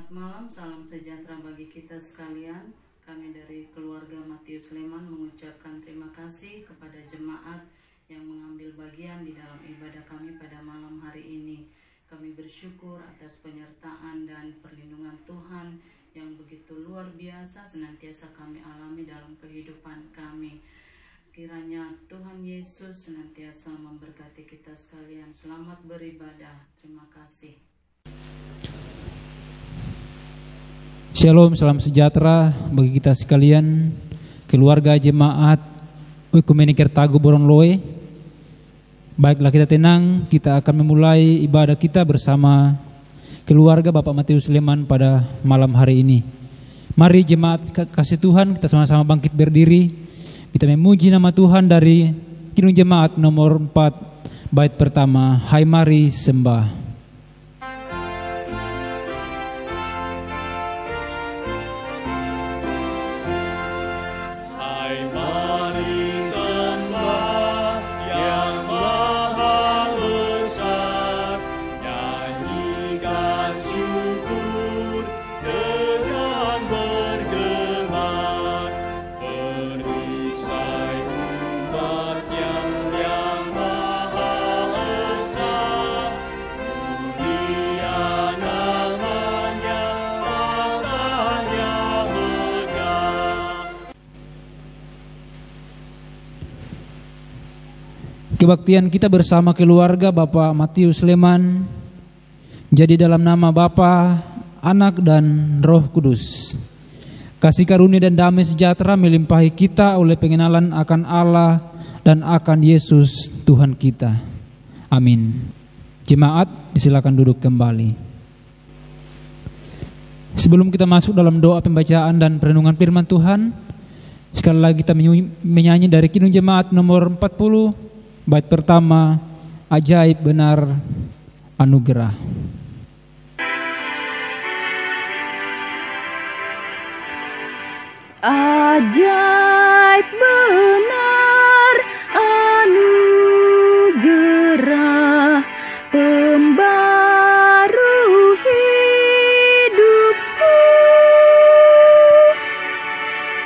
Selamat malam, salam sejahtera bagi kita sekalian. Kami dari keluarga Matius Sleman mengucapkan terima kasih kepada jemaat yang mengambil bagian di dalam ibadah kami pada malam hari ini. Kami bersyukur atas penyertaan dan perlindungan Tuhan yang begitu luar biasa senantiasa kami alami dalam kehidupan kami. Kiranya Tuhan Yesus senantiasa memberkati kita sekalian. Selamat beribadah. Terima kasih. Shalom, salam sejahtera bagi kita sekalian, keluarga jemaat Ekumenik Kertago Boronloe. Baiklah, kita tenang, kita akan memulai ibadah kita bersama keluarga Bapak Matius Sleman pada malam hari ini. Mari jemaat kasih Tuhan, kita sama-sama bangkit berdiri. Kita memuji nama Tuhan dari Kidung Jemaat nomor 4, bait pertama, Hai mari sembah. Kebaktian kita bersama keluarga Bapak Matius Sleman jadi dalam nama Bapa, Anak dan Roh Kudus. Kasih karunia dan damai sejahtera melimpahi kita oleh pengenalan akan Allah dan akan Yesus Tuhan kita. Amin. Jemaat disilakan duduk kembali. Sebelum kita masuk dalam doa pembacaan dan perenungan firman Tuhan, sekali lagi kita menyanyi dari Kidung Jemaat nomor 40, bait pertama, Ajaib Benar Anugerah. Ajaib benar anugerah pembaru hidupku,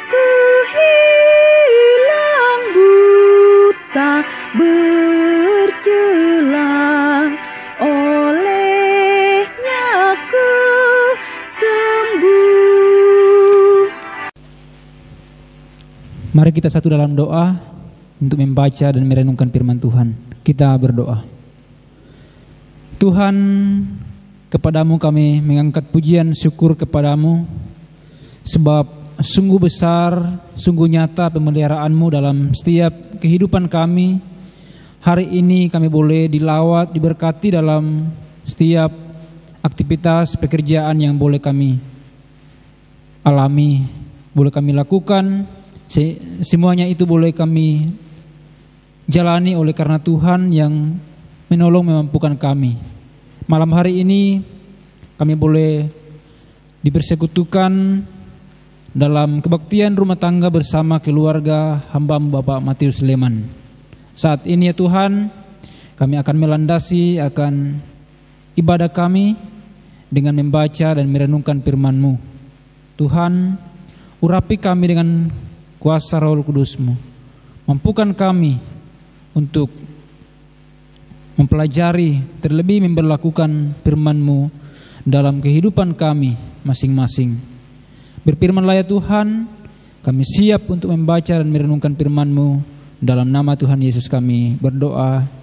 ku hilang buta bercelang, olehnya ku sembuh. Mari kita satu dalam doa untuk membaca dan merenungkan firman Tuhan. Kita berdoa. Tuhan, kepadamu kami mengangkat pujian syukur kepadamu, sebab sungguh besar, sungguh nyata pemeliharaanmu dalam setiap kehidupan kami. Hari ini kami boleh dilawat, diberkati dalam setiap aktivitas pekerjaan yang boleh kami alami, boleh kami lakukan. Semuanya itu boleh kami jalani oleh karena Tuhan yang menolong memampukan kami. Malam hari ini kami boleh dipersekutukan dalam kebaktian rumah tangga bersama keluarga hamba-Mu Bapak Matius Sleman. Saat ini ya Tuhan, kami akan melandasi akan ibadah kami dengan membaca dan merenungkan firman-Mu. Tuhan, urapi kami dengan kuasa Roh Kudus-Mu. Mampukan kami untuk mempelajari, terlebih memberlakukan firman-Mu dalam kehidupan kami masing-masing. Berfirmanlah ya Tuhan, kami siap untuk membaca dan merenungkan firman-Mu. Dalam nama Tuhan Yesus kami berdoa.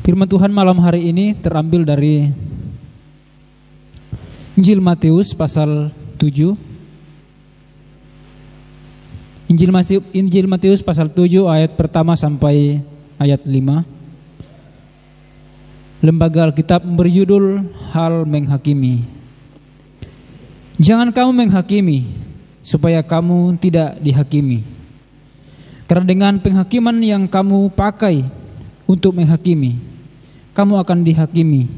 Firman Tuhan malam hari ini terambil dari Injil Matius pasal 7. Injil Matius pasal 7 ayat pertama sampai ayat 5. Lembaga Alkitab berjudul Hal Menghakimi. Jangan kamu menghakimi, supaya kamu tidak dihakimi. Karena dengan penghakiman yang kamu pakai untuk menghakimi, kamu akan dihakimi.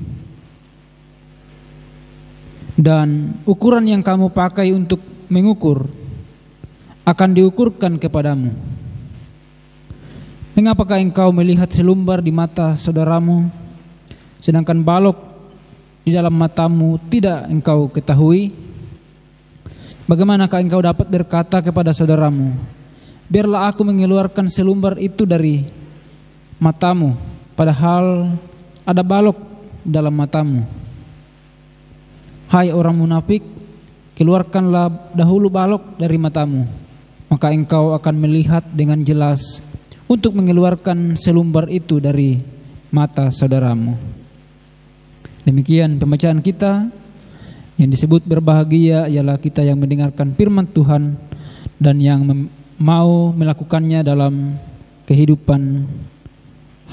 Dan ukuran yang kamu pakai untuk mengukur akan diukurkan kepadamu. Mengapakah engkau melihat selumbar di mata saudaramu, sedangkan balok di dalam matamu tidak engkau ketahui? Bagaimanakah engkau dapat berkata kepada saudaramu, biarlah aku mengeluarkan selumbar itu dari matamu, padahal ada balok dalam matamu? Hai orang munafik, keluarkanlah dahulu balok dari matamu, maka engkau akan melihat dengan jelas untuk mengeluarkan selumbar itu dari mata saudaramu. Demikian pembacaan kita. Yang disebut berbahagia ialah kita yang mendengarkan firman Tuhan dan yang mau melakukannya dalam kehidupan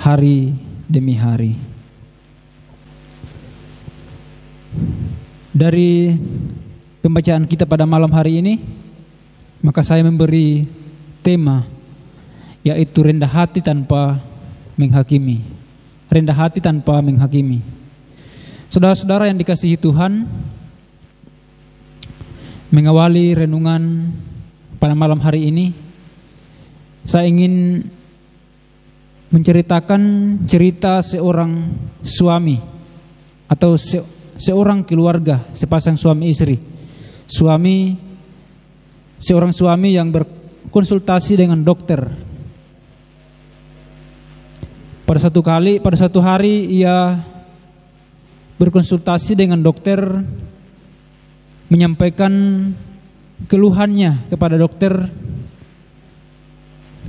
hari demi hari. Dari pembacaan kita pada malam hari ini, maka saya memberi tema, yaitu rendah hati tanpa menghakimi. Rendah hati tanpa menghakimi. Saudara-saudara yang dikasihi Tuhan, mengawali renungan pada malam hari ini, saya ingin menceritakan cerita seorang suami atau seorang keluarga, sepasang suami istri. Seorang suami yang berkonsultasi dengan dokter. Pada satu hari ia berkonsultasi dengan dokter, menyampaikan keluhannya kepada dokter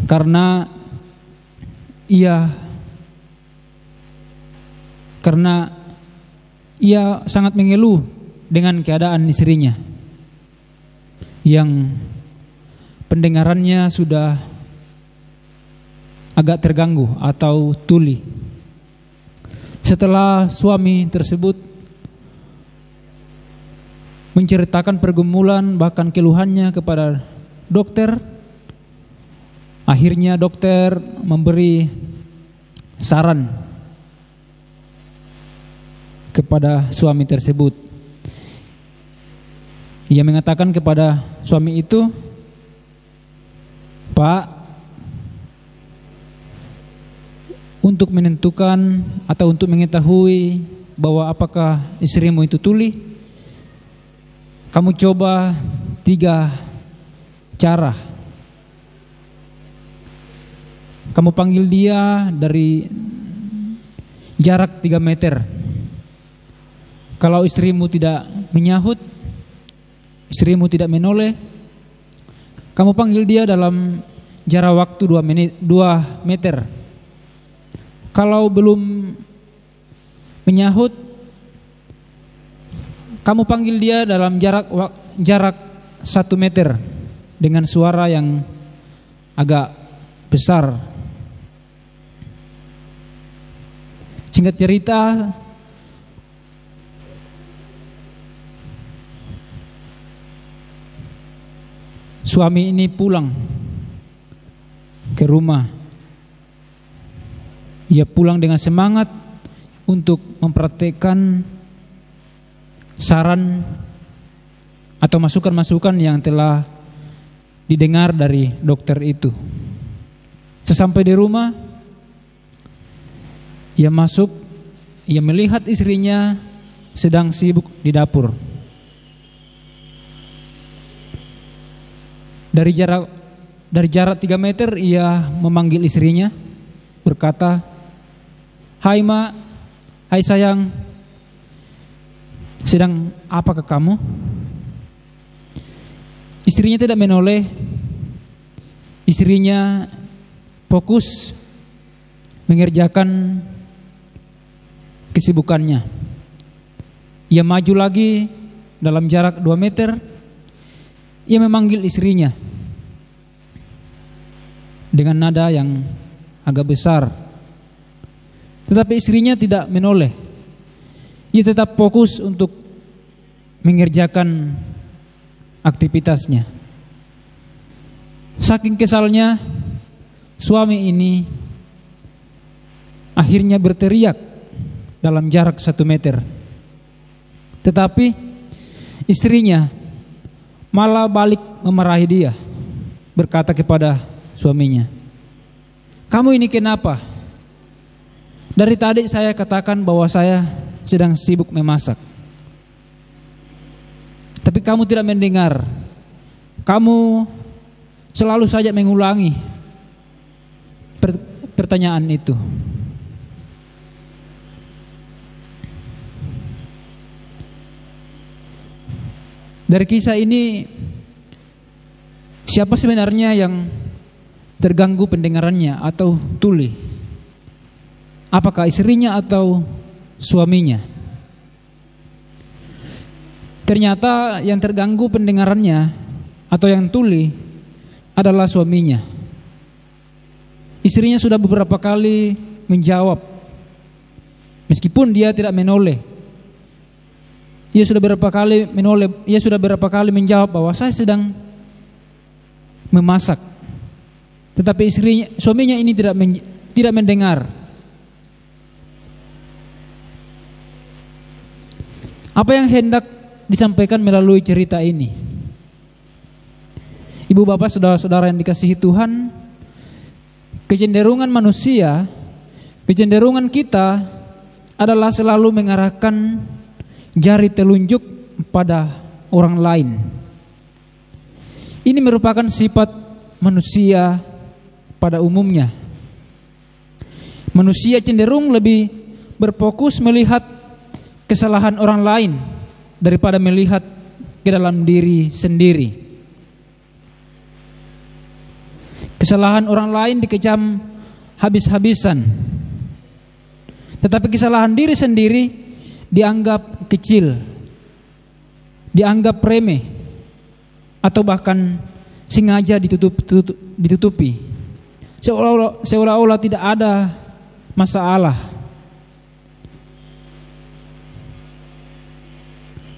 karena ia sangat mengeluh dengan keadaan istrinya yang pendengarannya sudah agak terganggu atau tuli. Setelah suami tersebut menceritakan pergumulan bahkan keluhannya kepada dokter, akhirnya dokter memberi saran kepada suami tersebut. Ia mengatakan kepada suami itu, Pak, untuk menentukan atau untuk mengetahui bahwa apakah istrimu itu tuli, kamu coba 3 cara. Kamu panggil dia dari jarak 3 meter. Kalau istrimu tidak menyahut, istrimu tidak menoleh, kamu panggil dia dalam jarak waktu 2 meter. Kalau belum menyahut, kamu panggil dia dalam jarak 1 meter dengan suara yang agak besar. Singkat cerita, suami ini pulang ke rumah. Ia pulang dengan semangat untuk mempraktekkan saran atau masukan-masukan yang telah didengar dari dokter itu. Sesampai di rumah, ia masuk, ia melihat istrinya sedang sibuk di dapur. Dari jarak 3 meter ia memanggil istrinya, berkata, "Hai Ma, hai sayang, sedang apakah kamu?" Istrinya tidak menoleh. Istrinya fokus mengerjakan kesibukannya. Ia maju lagi dalam jarak 2 meter. Ia memanggil istrinya dengan nada yang agak besar. Tetapi istrinya tidak menoleh. Ia tetap fokus untuk mengerjakan aktivitasnya. Saking kesalnya, suami ini akhirnya berteriak dalam jarak 1 meter. Tetapi istrinya malah balik memarahi dia, berkata kepada suaminya, "Kamu ini kenapa? Dari tadi saya katakan bahwa saya sedang sibuk memasak. Tapi kamu tidak mendengar. Kamu selalu saja mengulangi pertanyaan itu." Dari kisah ini, siapa sebenarnya yang terganggu pendengarannya atau tuli? Apakah istrinya atau suaminya? Ternyata yang terganggu pendengarannya atau yang tuli adalah suaminya. Istrinya sudah beberapa kali menjawab, meskipun dia tidak menoleh. Ia sudah beberapa kali menjawab bahwa saya sedang memasak. Tetapi suaminya ini tidak mendengar. Apa yang hendak disampaikan melalui cerita ini? Ibu bapak saudara-saudara yang dikasihi Tuhan, kecenderungan manusia, kecenderungan kita adalah selalu mengarahkan jari telunjuk pada orang lain. Ini merupakan sifat manusia pada umumnya. Manusia cenderung lebih berfokus melihat kesalahan orang lain daripada melihat ke dalam diri sendiri. Kesalahan orang lain dikecam habis-habisan, tetapi kesalahan diri sendiri dianggap kecil, dianggap remeh, atau bahkan sengaja ditutupi, seolah-olah tidak ada masalah.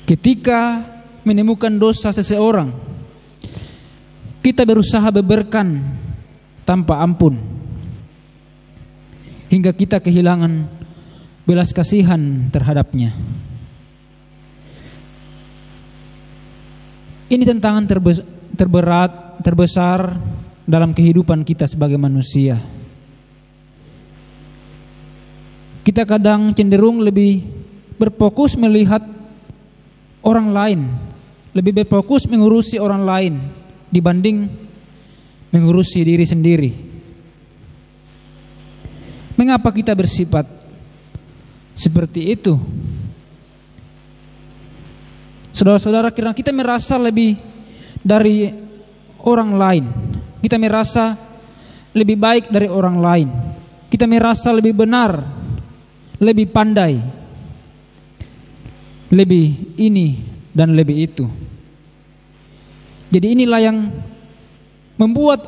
Ketika menemukan dosa seseorang, kita berusaha beberkan tanpa ampun, hingga kita kehilangan belas kasihan terhadapnya. Ini tantangan terbesar dalam kehidupan kita sebagai manusia. Kita kadang cenderung lebih berfokus melihat orang lain, lebih berfokus mengurusi orang lain dibanding mengurusi diri sendiri. Mengapa kita bersifat seperti itu? Saudara-saudara, karena kita merasa lebih dari orang lain, kita merasa lebih baik dari orang lain, kita merasa lebih benar, lebih pandai, lebih ini dan lebih itu. Jadi inilah yang membuat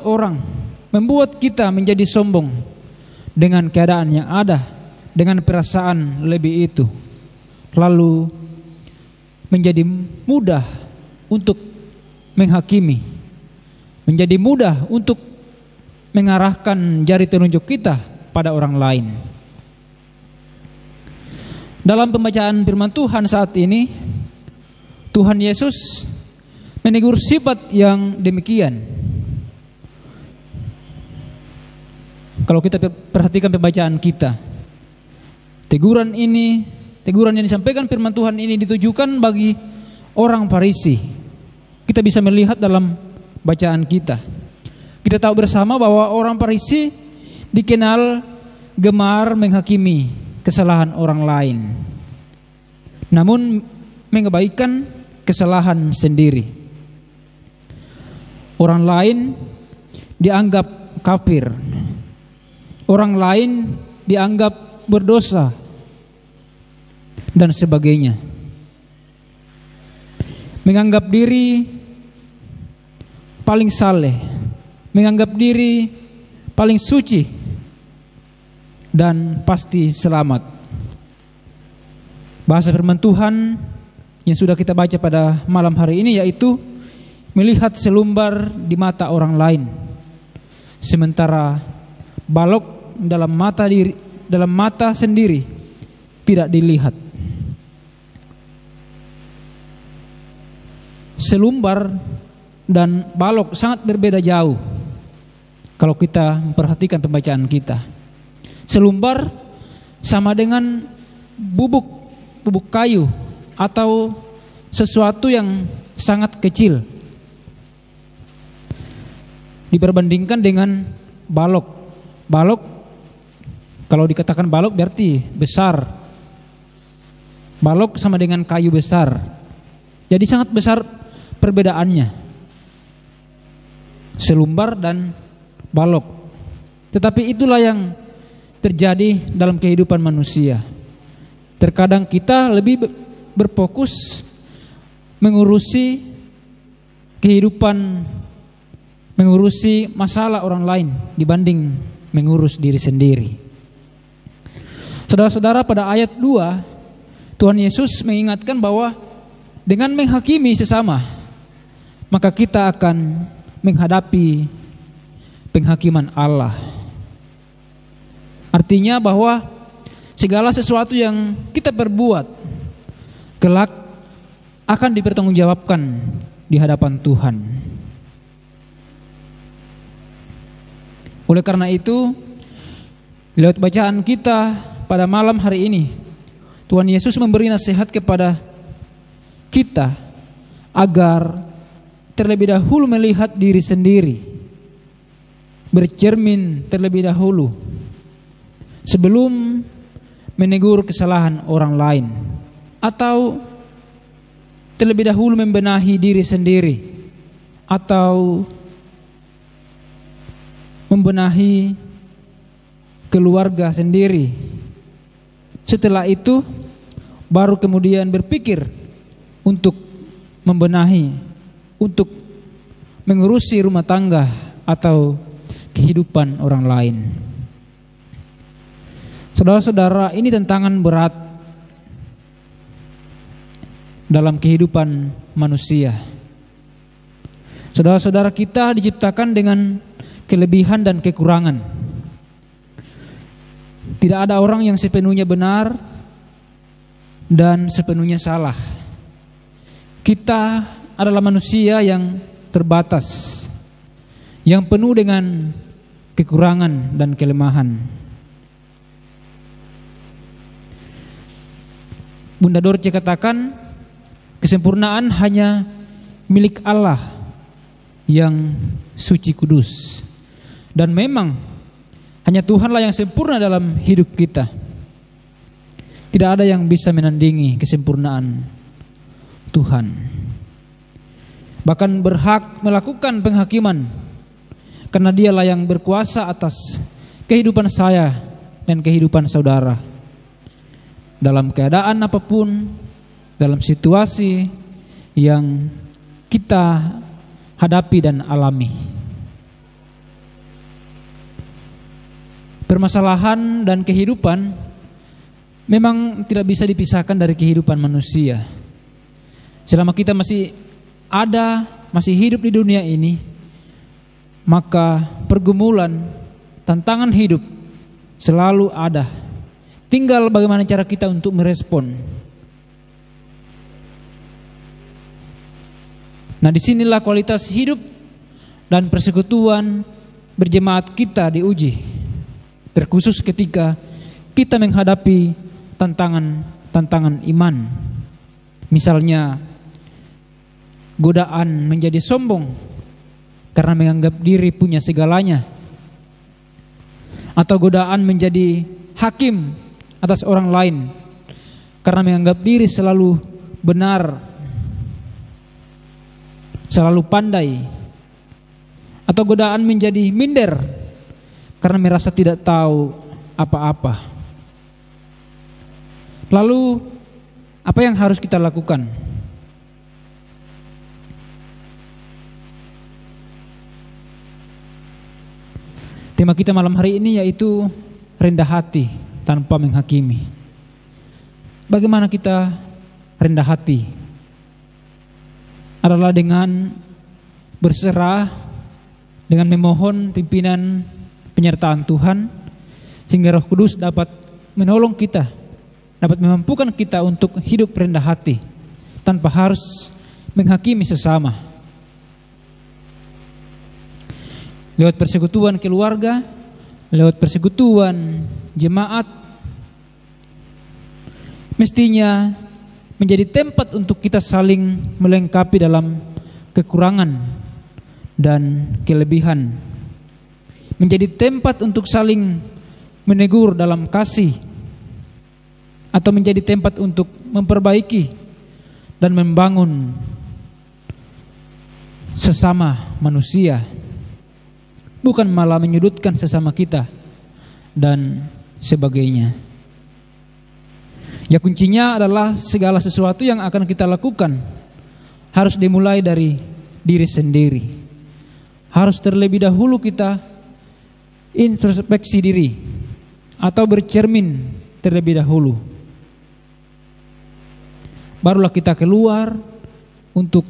kita menjadi sombong dengan keadaan yang ada, dengan perasaan lebih itu, lalu menjadi mudah untuk menghakimi, menjadi mudah untuk mengarahkan jari telunjuk kita pada orang lain. Dalam pembacaan firman Tuhan saat ini, Tuhan Yesus menegur sifat yang demikian. Kalau kita perhatikan pembacaan kita, teguran yang disampaikan firman Tuhan ini ditujukan bagi orang Farisi. Kita bisa melihat dalam bacaan kita. Kita tahu bersama bahwa orang Farisi dikenal gemar menghakimi kesalahan orang lain, namun mengabaikan kesalahan sendiri. Orang lain dianggap kafir, orang lain dianggap berdosa, dan sebagainya. Menganggap diri paling saleh, menganggap diri paling suci, dan pasti selamat. Bahasa firman Tuhan yang sudah kita baca pada malam hari ini yaitu melihat selumbar di mata orang lain, sementara balok dalam mata sendiri tidak dilihat. Selumbar dan balok sangat berbeda jauh. Kalau kita memperhatikan pembacaan kita, selumbar sama dengan bubuk kayu atau sesuatu yang sangat kecil diperbandingkan dengan balok. Balok, kalau dikatakan balok berarti besar. Balok sama dengan kayu besar. Jadi sangat besar perbedaannya. Selumbar dan balok. Tetapi itulah yang terjadi dalam kehidupan manusia. Terkadang kita lebih berfokus mengurusi kehidupan, mengurusi masalah orang lain dibanding mengurus diri sendiri. Saudara-saudara, pada ayat 2 Tuhan Yesus mengingatkan bahwa dengan menghakimi sesama, maka kita akan menghadapi penghakiman Allah. Artinya bahwa segala sesuatu yang kita perbuat kelak akan dipertanggungjawabkan di hadapan Tuhan. Oleh karena itu, lewat bacaan kita pada malam hari ini, Tuhan Yesus memberi nasihat kepada kita agar terlebih dahulu melihat diri sendiri, bercermin terlebih dahulu sebelum menegur kesalahan orang lain, atau terlebih dahulu membenahi diri sendiri, atau membenahi keluarga sendiri. Setelah itu baru kemudian berpikir untuk membenahi, untuk mengurusi rumah tangga atau kehidupan orang lain. Saudara-saudara, ini tantangan berat dalam kehidupan manusia. Saudara-saudara, kita diciptakan dengan kelebihan dan kekurangan. Tidak ada orang yang sepenuhnya benar dan sepenuhnya salah. Kita adalah manusia yang terbatas, yang penuh dengan kekurangan dan kelemahan. Bunda Dorce katakan, kesempurnaan hanya milik Allah yang suci kudus. Dan memang hanya Tuhanlah yang sempurna dalam hidup kita. Tidak ada yang bisa menandingi kesempurnaan Tuhan. Bahkan berhak melakukan penghakiman, karena Dialah yang berkuasa atas kehidupan saya dan kehidupan saudara. Dalam keadaan apapun, dalam situasi yang kita hadapi dan alami. Permasalahan dan kehidupan memang tidak bisa dipisahkan dari kehidupan manusia. Selama kita masih ada, masih hidup di dunia ini, maka pergumulan, tantangan hidup selalu ada. Tinggal bagaimana cara kita untuk merespon. Nah, disinilah kualitas hidup dan persekutuan berjemaat kita diuji, terkhusus ketika kita menghadapi tantangan iman. Misalnya godaan menjadi sombong karena menganggap diri punya segalanya, atau godaan menjadi hakim atas orang lain karena menganggap diri selalu benar, selalu pandai, atau godaan menjadi minder karena merasa tidak tahu apa-apa. Lalu apa yang harus kita lakukan? Tema kita malam hari ini yaitu rendah hati tanpa menghakimi. Bagaimana kita rendah hati? Adalah dengan berserah, dengan memohon pimpinan penyertaan Tuhan, sehingga Roh Kudus dapat menolong kita, dapat memampukan kita untuk hidup rendah hati tanpa harus menghakimi sesama. lewat persekutuan keluarga, lewat persekutuan jemaat, mestinya menjadi tempat untuk kita saling melengkapi dalam kekurangan dan kelebihan. Menjadi tempat untuk saling menegur dalam kasih, atau menjadi tempat untuk memperbaiki dan membangun sesama manusia, bukan malah menyudutkan sesama kita dan sebagainya. Ya, kuncinya adalah segala sesuatu yang akan kita lakukan harus dimulai dari diri sendiri. Harus terlebih dahulu kita introspeksi diri atau bercermin terlebih dahulu. Barulah kita keluar untuk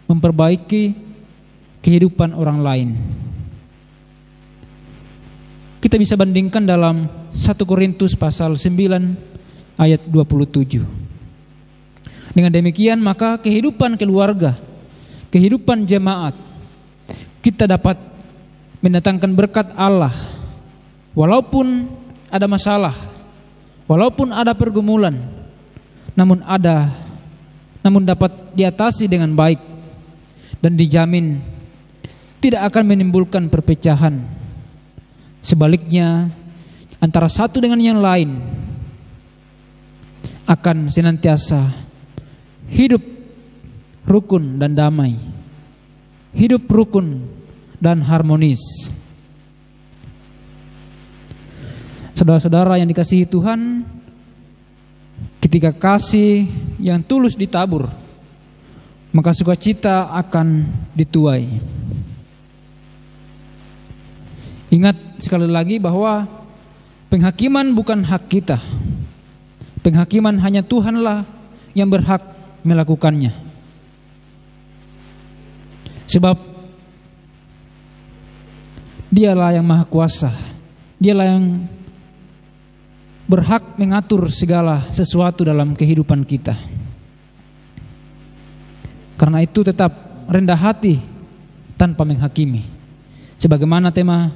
memperbaiki kehidupan orang lain. Kita bisa bandingkan dalam 1 Korintus pasal 9 ayat 27. Dengan demikian maka kehidupan keluarga, kehidupan jemaat, kita dapat mendatangkan berkat Allah walaupun ada masalah, walaupun ada pergumulan, namun dapat diatasi dengan baik dan dijamin tidak akan menimbulkan perpecahan. Sebaliknya, antara satu dengan yang lain akan senantiasa hidup rukun dan damai, hidup rukun dan harmonis. Saudara-saudara yang dikasihi Tuhan, ketika kasih yang tulus ditabur, maka sukacita akan dituai. Ingat sekali lagi bahwa penghakiman bukan hak kita. Penghakiman hanya Tuhanlah yang berhak melakukannya. Sebab Dialah yang maha kuasa. Dialah yang berhak mengatur segala sesuatu dalam kehidupan kita. Karena itu tetap rendah hati tanpa menghakimi. Sebagaimana tema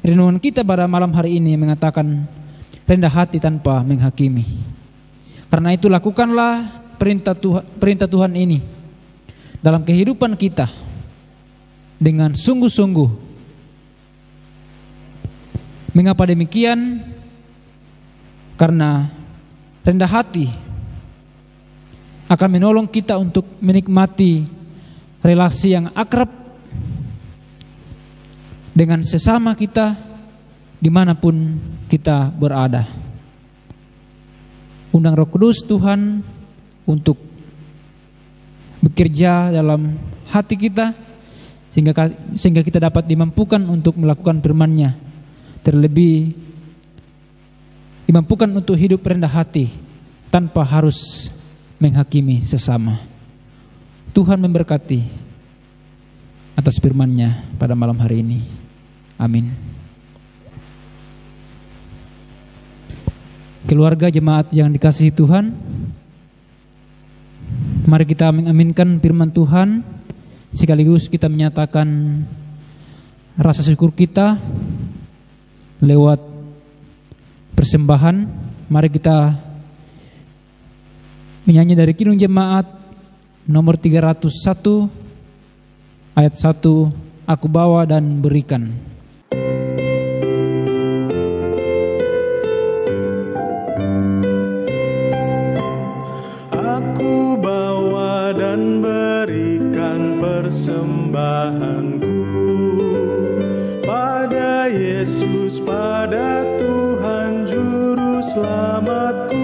renungan kita pada malam hari ini mengatakan rendah hati tanpa menghakimi. Karena itu lakukanlah perintah Tuhan ini dalam kehidupan kita dengan sungguh-sungguh. Mengapa demikian? Karena rendah hati akan menolong kita untuk menikmati relasi yang akrab dengan sesama kita dimanapun kita berada. Undang Roh Kudus Tuhan untuk bekerja dalam hati kita sehingga kita dapat dimampukan untuk melakukan firman-Nya, terlebih dimampukan untuk hidup rendah hati tanpa harus menghakimi sesama. Tuhan memberkati atas firman-Nya pada malam hari ini. Amin. Keluarga jemaat yang dikasihi Tuhan, mari kita mengaminkan firman Tuhan, sekaligus kita menyatakan rasa syukur kita lewat persembahan. Mari kita menyanyi dari Kidung Jemaat nomor 301 ayat 1, aku bawa dan berikan. Aku bawa dan berikan persembahanku pada Yesus, pada Tuhan Juru Selamatku.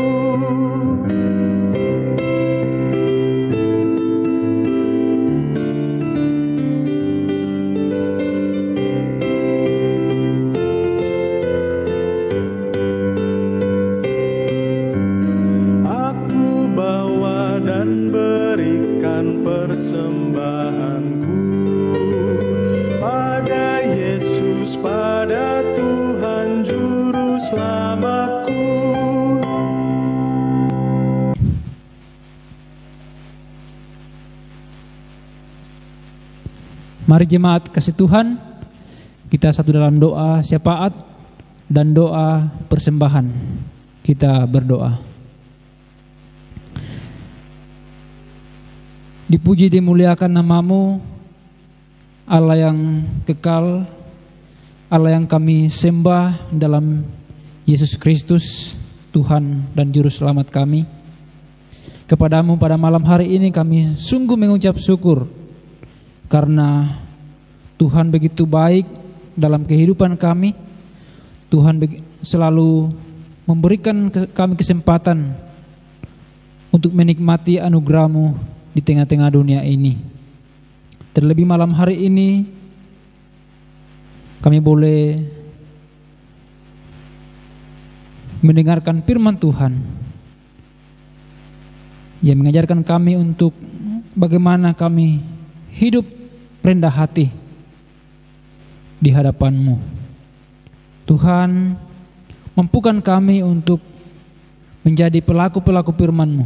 Persembahanku pada Yesus, pada Tuhan Juru Selamatku. Mari jemaat kasih Tuhan, Kita satu dalam doa syafaat dan doa persembahan. Kita berdoa. Dipuji dimuliakan nama-Mu, Allah yang kekal, Allah yang kami sembah dalam Yesus Kristus, Tuhan dan Juru Selamat kami. Kepada-Mu pada malam hari ini kami sungguh mengucap syukur, karena Tuhan begitu baik dalam kehidupan kami. Tuhan selalu memberikan kami kesempatan untuk menikmati anugerah-Mu di tengah-tengah dunia ini. Terlebih malam hari ini kami boleh mendengarkan firman Tuhan yang mengajarkan kami untuk bagaimana kami hidup rendah hati di hadapan-Mu. Tuhan, mampukan kami untuk menjadi pelaku-pelaku firman-Mu,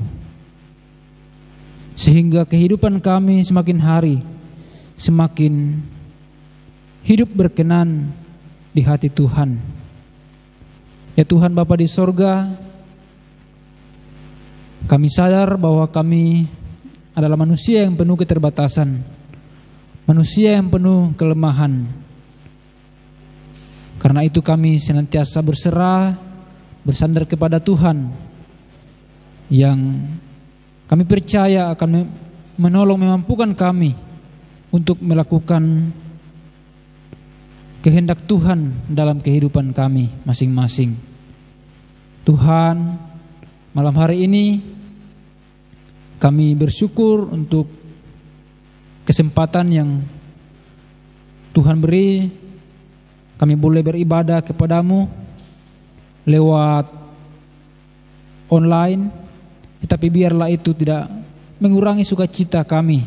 sehingga kehidupan kami semakin hari semakin hidup berkenan di hati Tuhan. Ya Tuhan Bapa di sorga, kami sadar bahwa kami adalah manusia yang penuh keterbatasan, manusia yang penuh kelemahan. Karena itu kami senantiasa berserah, bersandar kepada Tuhan yang kami percaya akan menolong, memampukan kami untuk melakukan kehendak Tuhan dalam kehidupan kami masing-masing. Tuhan, malam hari ini kami bersyukur untuk kesempatan yang Tuhan beri. Kami boleh beribadah kepada-Mu lewat online, tetapi biarlah itu tidak mengurangi sukacita kami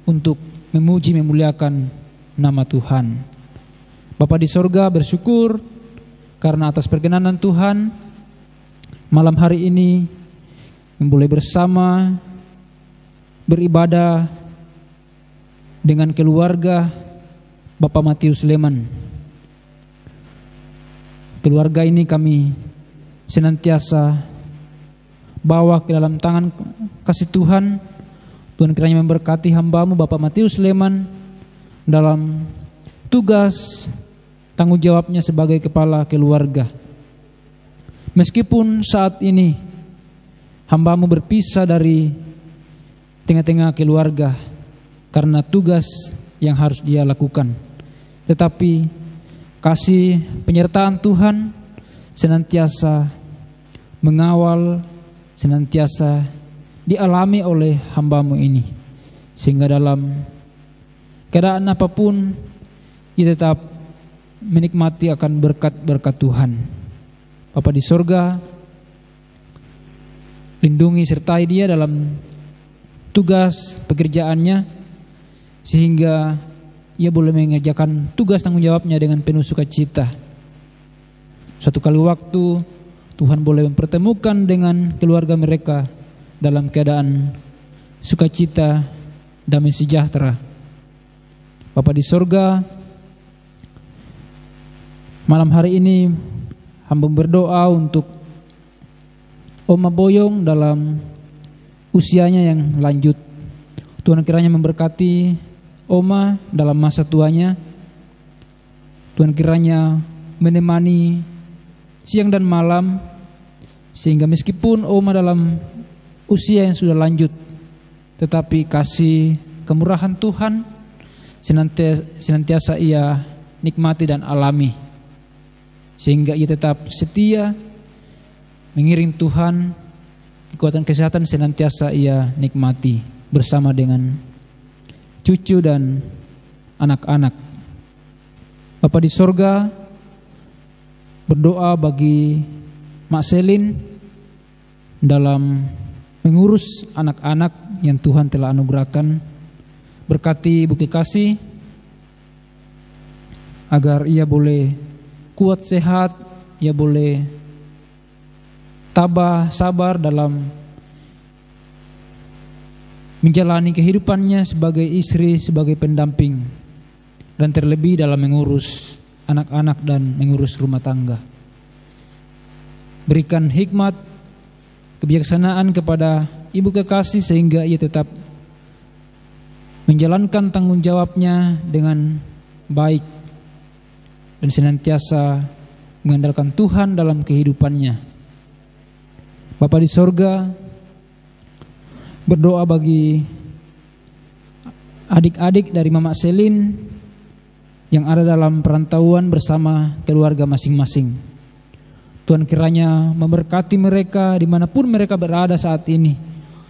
untuk memuji memuliakan nama Tuhan. Bapa di sorga, bersyukur karena atas perkenanan Tuhan malam hari ini boleh bersama beribadah dengan keluarga Bapak Matius Sleman. Keluarga ini kami senantiasa bawa ke dalam tangan kasih Tuhan. Tuhan kiranya memberkati hamba-Mu Bapak Matius Sleman dalam tugas tanggung jawabnya sebagai kepala keluarga. Meskipun saat ini hamba-Mu berpisah dari tengah-tengah keluarga karena tugas yang harus dia lakukan, tetapi kasih penyertaan Tuhan senantiasa mengawal, senantiasa dialami oleh hamba-Mu ini, sehingga dalam keadaan apapun ia tetap menikmati akan berkat-berkat Tuhan. Bapa di sorga, lindungi sertai dia dalam tugas pekerjaannya, sehingga ia boleh mengerjakan tugas tanggung jawabnya dengan penuh sukacita. Suatu kali waktu Tuhan boleh mempertemukan dengan keluarga mereka dalam keadaan sukacita, damai sejahtera. Bapa di sorga, malam hari ini hamba berdoa untuk Oma Boyong dalam usianya yang lanjut. Tuhan kiranya memberkati Oma dalam masa tuanya. Tuhan kiranya menemani siang dan malam, sehingga meskipun Oma dalam usia yang sudah lanjut, tetapi kasih kemurahan Tuhan senantiasa ia nikmati dan alami, sehingga ia tetap setia mengiring Tuhan. Kekuatan kesehatan senantiasa ia nikmati bersama dengan cucu dan anak-anak. Bapa di sorga, berdoa bagi Mak Selin dalam mengurus anak-anak yang Tuhan telah anugerahkan. Berkati Ibu Kekasih agar ia boleh kuat sehat, ia boleh tabah sabar dalam menjalani kehidupannya sebagai istri, sebagai pendamping, dan terlebih dalam mengurus anak-anak dan mengurus rumah tangga. Berikan hikmat, kebijaksanaan kepada ibu kekasih sehingga ia tetap menjalankan tanggung jawabnya dengan baik dan senantiasa mengandalkan Tuhan dalam kehidupannya. Bapa di sorga, berdoa bagi adik-adik dari Mama Selin yang ada dalam perantauan bersama keluarga masing-masing. Tuhan kiranya memberkati mereka dimanapun mereka berada saat ini.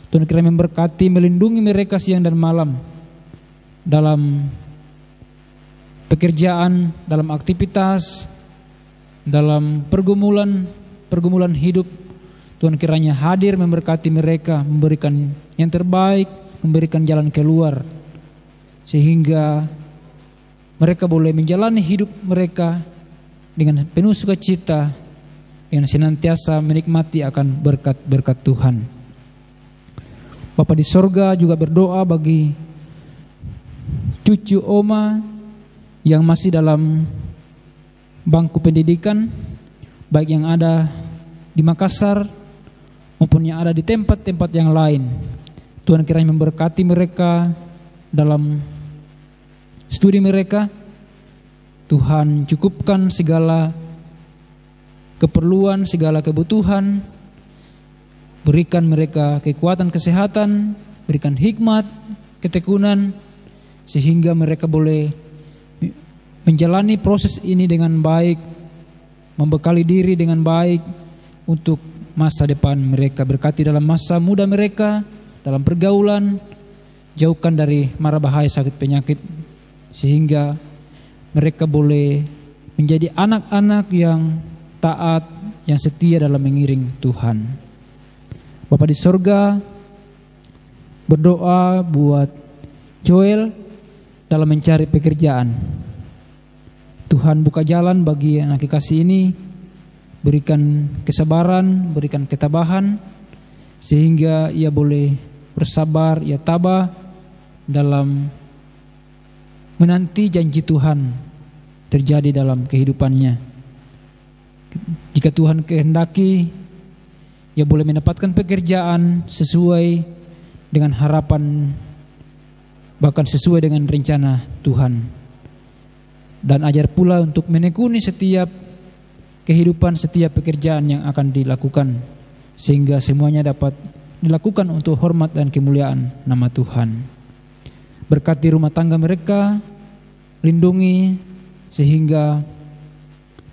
Tuhan kiranya memberkati, melindungi mereka siang dan malam dalam pekerjaan, dalam aktivitas, dalam pergumulan hidup. Tuhan kiranya hadir memberkati mereka, memberikan yang terbaik, memberikan jalan keluar, sehingga mereka boleh menjalani hidup mereka dengan penuh sukacita, yang senantiasa menikmati akan berkat-berkat Tuhan. Bapa di sorga juga berdoa bagi cucu Oma yang masih dalam bangku pendidikan, baik yang ada di Makassar maupun yang ada di tempat-tempat yang lain. Tuhan kiranya memberkati mereka dalam studi mereka. Tuhan cukupkan segala keperluan, segala kebutuhan. Berikan mereka kekuatan kesehatan, berikan hikmat, ketekunan, sehingga mereka boleh menjalani proses ini dengan baik, membekali diri dengan baik untuk masa depan mereka. Berkati dalam masa muda mereka, dalam pergaulan, jauhkan dari mara bahaya sakit penyakit, sehingga mereka boleh menjadi anak-anak yang taat, yang setia dalam mengiring Tuhan. Bapa di sorga, berdoa buat Joel dalam mencari pekerjaan. Tuhan buka jalan bagi anak kekasih ini, berikan kesabaran, berikan ketabahan, sehingga ia boleh bersabar, ia tabah dalam menanti janji Tuhan terjadi dalam kehidupannya. Jika Tuhan kehendaki, ia boleh mendapatkan pekerjaan sesuai dengan harapan, bahkan sesuai dengan rencana Tuhan. Dan ajar pula untuk menekuni setiap kehidupan, setiap pekerjaan yang akan dilakukan, sehingga semuanya dapat dilakukan untuk hormat dan kemuliaan nama Tuhan. Berkati rumah tangga mereka, lindungi sehingga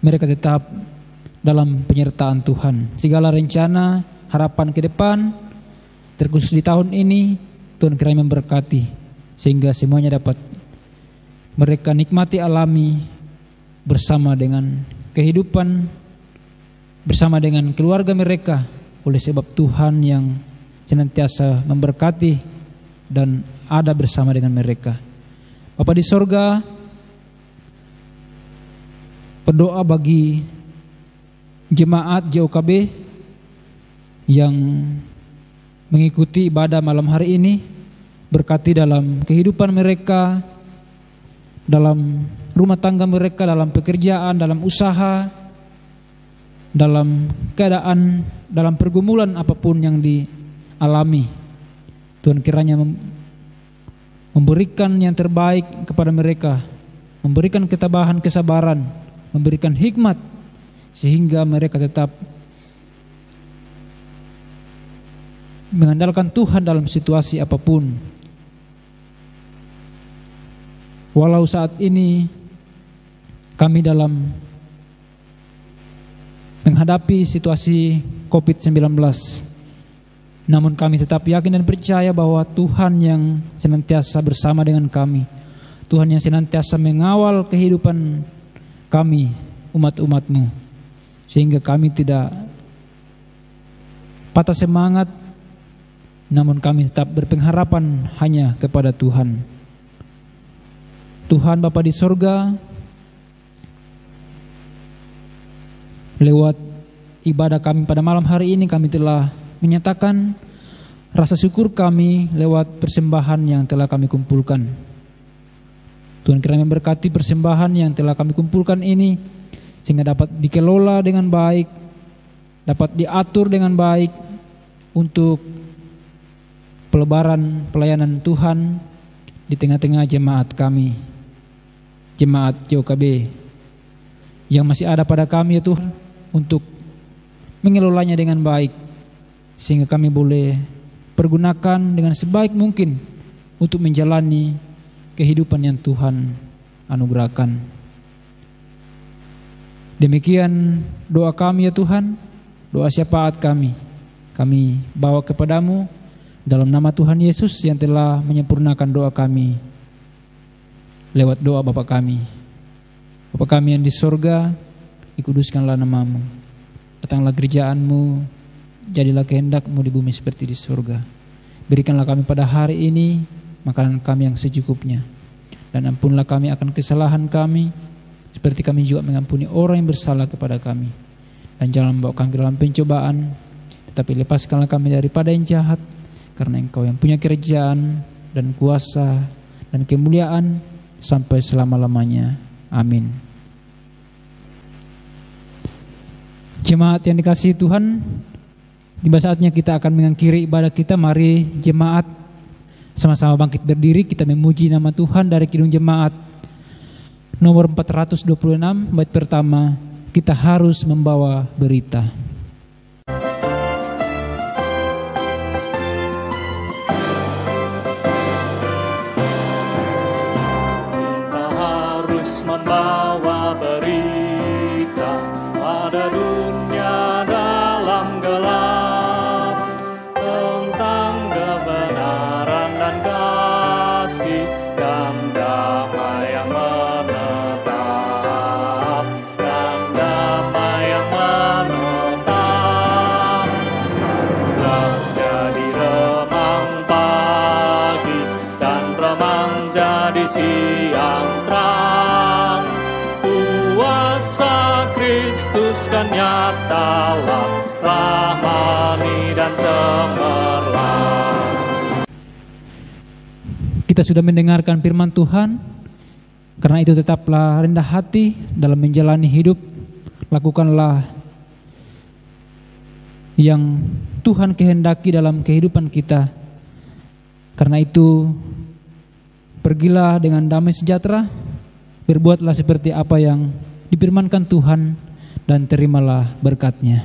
mereka tetap dalam penyertaan Tuhan. Segala rencana, harapan ke depan, terkhusus di tahun ini, Tuhan kiranya memberkati, sehingga semuanya dapat mereka nikmati, alami bersama dengan kehidupan, bersama dengan keluarga mereka, oleh sebab Tuhan yang senantiasa memberkati dan ada bersama dengan mereka. Bapa di sorga, berdoa bagi jemaat JOKB yang mengikuti ibadah malam hari ini. Berkati dalam kehidupan mereka, dalam rumah tangga mereka, dalam pekerjaan, dalam usaha, dalam keadaan, dalam pergumulan apapun yang dialami. Tuhan kiranya memberikan yang terbaik kepada mereka, memberikan ketabahan, kesabaran, memberikan hikmat, sehingga mereka tetap mengandalkan Tuhan dalam situasi apapun. Walau saat ini kami dalam menghadapi situasi COVID-19, namun kami tetap yakin dan percaya bahwa Tuhan yang senantiasa bersama dengan kami, Tuhan yang senantiasa mengawal kehidupan kami, umat-umat-Mu, sehingga kami tidak patah semangat, namun kami tetap berpengharapan hanya kepada Tuhan. Tuhan Bapa di sorga, lewat ibadah kami pada malam hari ini, kami telah menyatakan rasa syukur kami lewat persembahan yang telah kami kumpulkan. Tuhan kiranya memberkati persembahan yang telah kami kumpulkan ini, sehingga dapat dikelola dengan baik, dapat diatur dengan baik untuk pelebaran pelayanan Tuhan di tengah-tengah jemaat kami, jemaat JOKB yang masih ada pada kami ya Tuhan, untuk mengelolanya dengan baik, sehingga kami boleh pergunakan dengan sebaik mungkin untuk menjalani kehidupan yang Tuhan anugerahkan. Demikian doa kami ya Tuhan, doa syafaat kami bawa kepadamu dalam nama Tuhan Yesus yang telah menyempurnakan doa kami lewat doa Bapa kami. Bapa kami yang di sorga, dikuduskanlah namamu, datanglah kerjaanmu, jadilah kehendakmu di bumi seperti di sorga. Berikanlah kami pada hari ini makanan kami yang secukupnya, dan ampunlah kami akan kesalahan kami, seperti kami juga mengampuni orang yang bersalah kepada kami. Dan jangan membawa kami dalam pencobaan, tetapi lepaskanlah kami daripada yang jahat, karena Engkau yang punya kerajaan dan kuasa dan kemuliaan sampai selama-lamanya. Amin. Jemaat yang dikasihi Tuhan, tiba saatnya kita akan mengakhiri ibadah kita. Mari jemaat sama-sama bangkit berdiri, kita memuji nama Tuhan dari Kidung Jemaat nomor 426, bait pertama, kita harus membawa berita. Kita harus membawa berita pada dunia dalam gelap, tentang kebenaran dan kasih dan damai yang menetap, dan damai yang menetap. Gelap jadi remang pagi, dan remang jadi siang terang. Kuasa Kristus kan nyatalah, rahmani dan cemerlang. Kita sudah mendengarkan firman Tuhan, karena itu tetaplah rendah hati dalam menjalani hidup. Lakukanlah yang Tuhan kehendaki dalam kehidupan kita. Karena itu pergilah dengan damai sejahtera, berbuatlah seperti apa yang difirmankan Tuhan, dan terimalah berkat-Nya.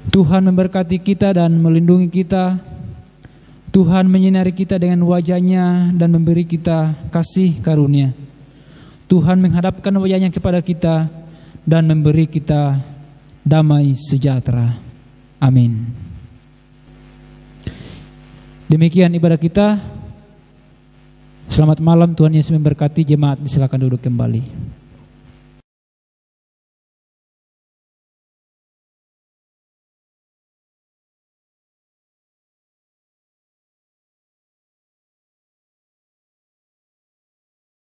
Tuhan memberkati kita dan melindungi kita. Tuhan menyinari kita dengan wajah-Nya dan memberi kita kasih karunia. Tuhan menghadapkan wajah-Nya kepada kita dan memberi kita damai sejahtera. Amin. Demikian ibadah kita. Selamat malam, Tuhan Yesus memberkati. Jemaat silakan duduk kembali.